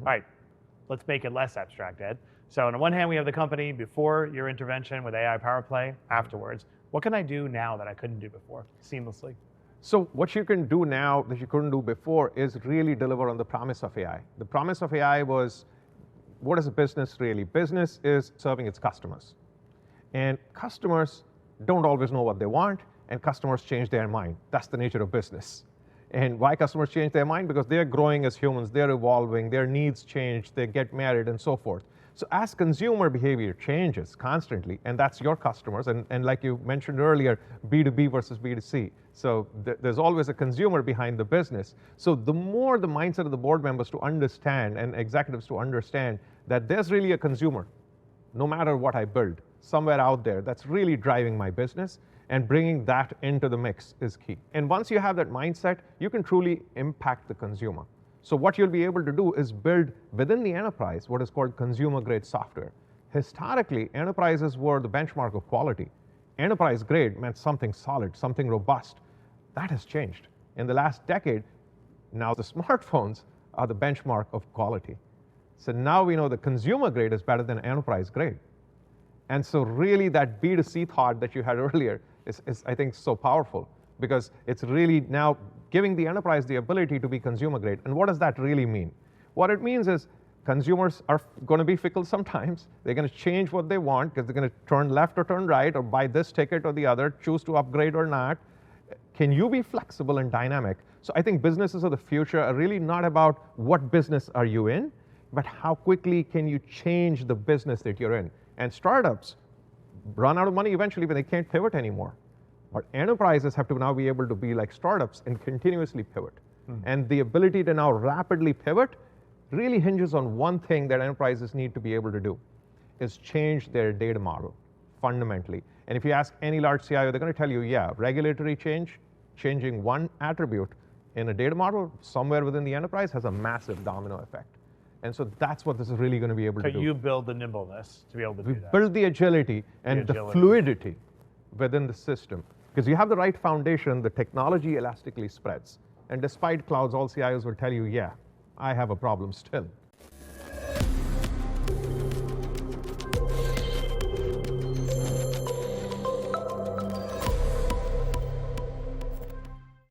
All right, let's make it less abstract, Ed. So on the one hand, we have the company before your intervention with AI Power Play, afterwards. What can I do now that I couldn't do before seamlessly? So what you can do now that you couldn't do before is really deliver on the promise of AI. The promise of AI was, what is a business really? Business is serving its customers. And customers don't always know what they want, and customers change their mind. That's the nature of business. And why customers change their mind? Because they're growing as humans, they're evolving, their needs change, they get married, and so forth. So as consumer behavior changes constantly, and that's your customers, and like you mentioned earlier, B2B versus B2C. So there's always a consumer behind the business. So the more the mindset of the board members to understand and executives to understand that there's really a consumer, no matter what I build, somewhere out there that's really driving my business, and bringing that into the mix is key. And once you have that mindset, you can truly impact the consumer. So what you'll be able to do is build within the enterprise what is called consumer grade software. Historically, enterprises were the benchmark of quality. Enterprise grade meant something solid, something robust. That has changed. In the last decade, now the smartphones are the benchmark of quality. So now we know the consumer grade is better than enterprise grade. And so really that B2C thought that you had earlier is I think, so powerful, because it's really now giving the enterprise the ability to be consumer grade. And what does that really mean? What it means is consumers are going to be fickle sometimes. They're going to change what they want because they're going to turn left or turn right or buy this ticket or the other, choose to upgrade or not. Can you be flexible and dynamic? So I think businesses of the future are really not about what business are you in, but how quickly can you change the business that you're in. And startups run out of money eventually when they can't pivot anymore. But enterprises have to now be able to be like startups and continuously pivot. And the ability to now rapidly pivot really hinges on one thing that enterprises need to be able to do, is change their data model fundamentally. And if you ask any large CIO, they're going to tell you, yeah, regulatory change, changing one attribute in a data model somewhere within the enterprise has a massive domino effect. And so that's what this is really going to be able to do. So you build the nimbleness to be able to do that. Build the agility and the fluidity within the system. Because you have the right foundation, the technology elastically spreads. And despite clouds, all CIOs will tell you, yeah, I have a problem still.